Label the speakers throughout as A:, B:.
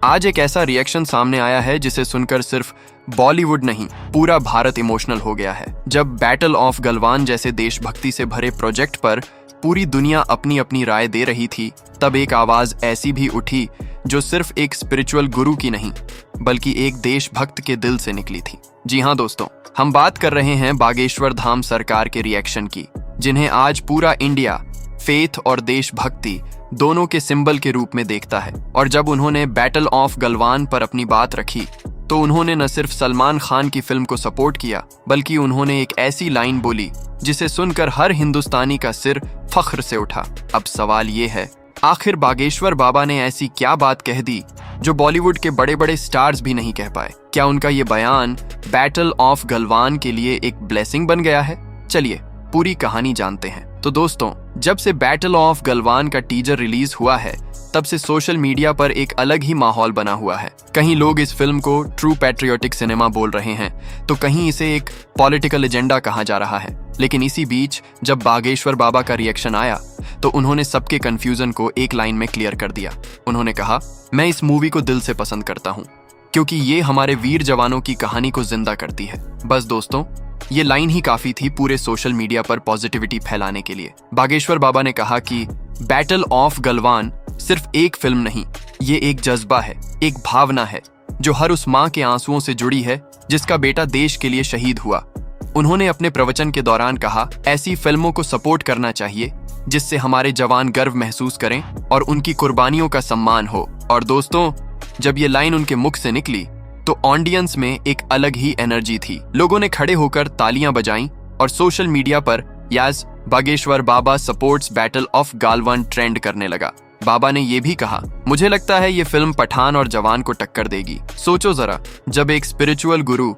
A: आज एक ऐसा रिएक्शन सामने आया है जिसे सुनकर सिर्फ बॉलीवुड नहीं, पूरा भारत इमोशनल हो गया है। जब बैटल ऑफ गलवान जैसे देशभक्ति से भरे प्रोजेक्ट पर पूरी दुनिया अपनी अपनी राय दे रही थी, तब एक आवाज ऐसी भी उठी जो सिर्फ एक स्पिरिचुअल गुरु की नहीं, बल्कि एक देशभक्त के दिल से निकली थी। जी हाँ दोस्तों, हम बात कर रहे हैं बागेश्वर धाम सरकार के रिएक्शन की, जिन्हें आज पूरा इंडिया फेथ और देशभक्ति दोनों के सिंबल के रूप में देखता है। और जब उन्होंने बैटल ऑफ गलवान पर अपनी बात रखी, तो उन्होंने न सिर्फ सलमान खान की फिल्म को सपोर्ट किया, बल्कि उन्होंने एक ऐसी लाइन बोली जिसे सुनकर हर हिंदुस्तानी का सिर फख्र से उठा। अब सवाल ये है, आखिर बागेश्वर बाबा ने ऐसी क्या बात कह दी जो बॉलीवुड के बड़े बड़े स्टार्स भी नहीं कह पाए? क्या उनका ये बयान बैटल ऑफ गलवान के लिए एक ब्लेसिंग बन गया है? चलिए पूरी कहानी जानते हैं। तो दोस्तों, जब से बैटल ऑफ गलवान का टीजर रिलीज हुआ है, तब से सोशल मीडिया पर एक अलग ही माहौल बना हुआ है। कहीं लोग इस फिल्म को ट्रू पैट्रियोटिक सिनेमा बोल रहे हैं, तो कहीं इसे एक पॉलिटिकल एजेंडा कहा जा रहा है। लेकिन इसी बीच जब बागेश्वर बाबा का रिएक्शन आया, तो उन्होंने सबके कंफ्यूजन को एक लाइन में क्लियर कर दिया। उन्होंने कहा, मैं इस मूवी को दिल से पसंद करता हूँ, क्योंकि ये हमारे वीर जवानों की कहानी को जिंदा करती है। बस दोस्तों, ये लाइन ही काफी थी पूरे सोशल मीडिया पर पॉजिटिविटी फैलाने के लिए। बागेश्वर बाबा ने कहा कि बैटल ऑफ गलवान सिर्फ एक फिल्म नहीं, ये एक जज्बा है, एक भावना है जो हर उस माँ के आंसुओं से जुड़ी है जिसका बेटा देश के लिए शहीद हुआ। उन्होंने अपने प्रवचन के दौरान कहा, ऐसी फिल्मों को सपोर्ट करना चाहिए जिससे हमारे जवान गर्व महसूस करें और उनकी कुर्बानियों का सम्मान हो। और दोस्तों, जब ये लाइन उनके मुख से निकली, तो ऑडियंस में एक अलग ही एनर्जी थी। लोगों ने खड़े होकर तालियां बजाईं और सोशल मीडिया पर yes Bageshwar Baba supports battle of Galwan trend करने लगा। बाबा ने ये भी कहा, मुझे लगता है ये फिल्म पठान और जवान को टक्कर देगी। सोचो जरा, जब एक स्पिरिचुअल गुरु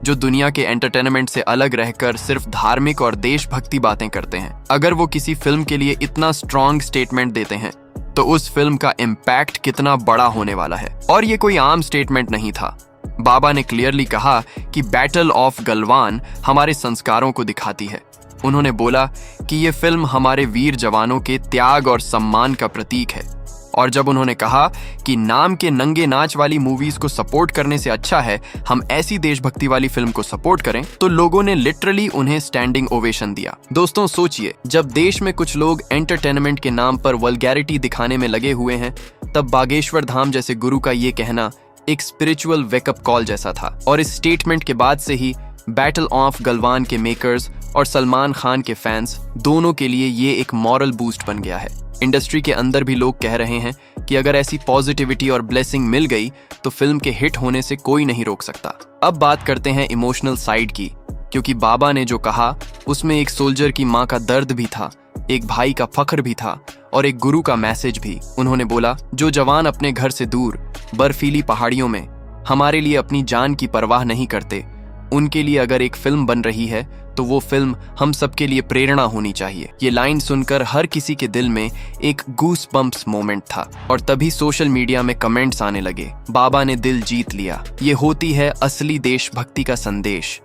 A: जो दुनिया के एंटरटेनमेंट से अलग रहकर सिर्फ धार्मिक और देशभक्ति बातें करते हैं, अगर वो किसी फिल्म के लिए इतना स्ट्रॉन्ग स्टेटमेंट देते हैं, तो उस फिल्म का इम्पैक्ट कितना बड़ा होने वाला है। और ये कोई आम स्टेटमेंट नहीं था। बाबा ने क्लियरली कहा कि बैटल ऑफ गलवान हमारे संस्कारों को दिखाती है। उन्होंने बोला कि ये फिल्म हमारे वीर जवानों के त्याग और सम्मान का प्रतीक है। और जब उन्होंने कहा कि नाम के नंगे नाच वाली मूवीज को सपोर्ट करने से अच्छा है हम ऐसी देशभक्ति वाली फिल्म को सपोर्ट करें, तो लोगों ने लिटरली उन्हें स्टैंडिंग ओवेशन दिया। दोस्तों सोचिए, जब देश में कुछ लोग एंटरटेनमेंट के नाम पर वल्गैरिटी दिखाने में लगे हुए हैं, तब बागेश्वर धाम जैसे गुरु का ये कहना एक स्पिरिचुअल वेकअप कॉल जैसा था। और इस स्टेटमेंट के बाद से ही बैटल ऑफ गलवान के मेकर्स और सलमान खान के फैंस दोनों के लिए ये एक मॉरल बूस्ट बन गया है। इंडस्ट्री के अंदर भी लोग कह रहे हैं कि अगर ऐसी पॉजिटिविटी और ब्लेसिंग मिल गई तो फिल्म के हिट होने से कोई नहीं रोक सकता। अब बात करते हैं इमोशनल साइड की, क्योंकि बाबा ने जो कहा उसमें एक सोल्जर की माँ का दर्द भी था, एक भाई का फख्र भी था और एक गुरु का मैसेज भी। उन्होंने बोला, जो जवान अपने घर से दूर बर्फीली पहाड़ियों में हमारे लिए अपनी जान की परवाह नहीं करते, उनके लिए अगर एक फिल्म बन रही है तो वो फिल्म हम सबके लिए प्रेरणा होनी चाहिए। ये लाइन सुनकर हर किसी के दिल में एक गूस बम्प्स मोमेंट था। और तभी सोशल मीडिया में कमेंट्स आने लगे, बाबा ने दिल जीत लिया, ये होती है असली देशभक्ति का संदेश,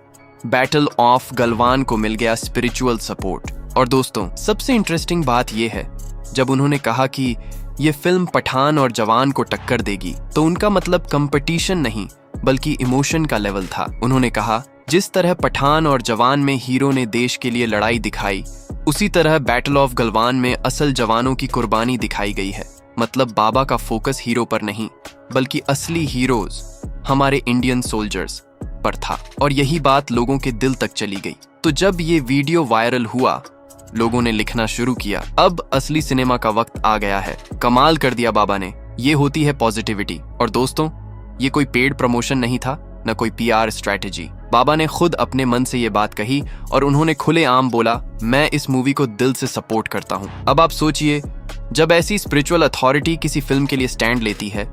A: बैटल ऑफ गलवान को मिल गया स्पिरिचुअल सपोर्ट। और दोस्तों, सबसे इंटरेस्टिंग बात यह है, जब उन्होंने कहा कि ये फिल्म पठान और जवान को टक्कर देगी, तो उनका मतलब कंपटीशन नहीं बल्कि इमोशन का लेवल था। उन्होंने कहा, जिस तरह पठान और जवान में हीरो ने देश के लिए लड़ाई दिखाई, उसी तरह बैटल ऑफ गलवान में असल जवानों की कुर्बानी दिखाई गई है। मतलब बाबा का फोकस हीरो पर नहीं बल्कि असली हीरोज हमारे इंडियन सोल्जर्स पर था। और यही बात लोगों के दिल तक चली गई। तो जब ये वीडियो वायरल हुआ, लोगों ने लिखना शुरू किया, अब असली सिनेमा का वक्त आ गया है, कमाल कर दिया बाबा ने, ये होती है पॉजिटिविटी। और दोस्तों, ये कोई पेड प्रमोशन नहीं था, न कोई पीआर स्ट्रैटेजी। बाबा ने खुद अपने मन से ये बात कही और उन्होंने खुलेआम बोला, मैं इस मूवी को दिल से सपोर्ट करता हूँ। अब आप सोचिए, जब ऐसी स्पिरिचुअल अथॉरिटी किसी फिल्म के लिए स्टैंड लेती है,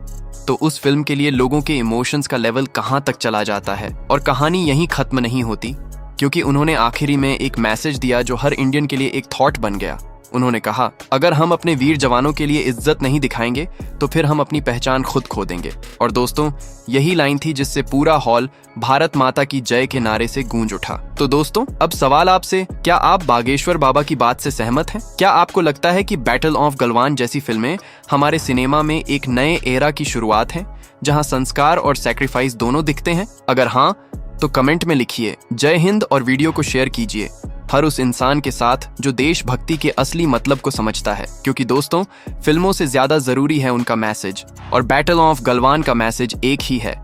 A: तो उस फिल्म के लिए लोगों के इमोशंस का लेवल कहाँ तक चला जाता है। और कहानी यहीं खत्म नहीं होती, क्योंकि उन्होंने आखिरी में एक मैसेज दिया जो हर इंडियन के लिए एक थॉट बन गया। उन्होंने कहा, अगर हम अपने वीर जवानों के लिए इज्जत नहीं दिखाएंगे तो फिर हम अपनी पहचान खुद खो देंगे। और दोस्तों, यही लाइन थी जिससे पूरा हॉल भारत माता की जय के नारे से गूंज उठा। तो दोस्तों, अब सवाल आपसे, क्या आप बागेश्वर बाबा की बात से सहमत हैं? क्या आपको लगता है कि बैटल ऑफ गलवान जैसी फिल्में हमारे सिनेमा में एक नए एरा की शुरुआत हैं, जहां संस्कार और सैक्रिफाइस दोनों दिखते हैं? अगर हाँ, तो कमेंट में लिखिए जय हिंद और वीडियो को शेयर कीजिए हर उस इंसान के साथ जो देशभक्ति के असली मतलब को समझता है, क्योंकि दोस्तों, फिल्मों से ज्यादा जरूरी है उनका मैसेज, और बैटल ऑफ गलवान का मैसेज एक ही है,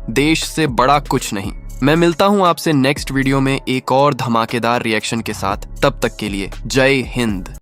A: देश से बड़ा कुछ नहीं। मैं मिलता हूं आपसे नेक्स्ट वीडियो में एक और धमाकेदार रिएक्शन के साथ। तब तक के लिए जय हिंद।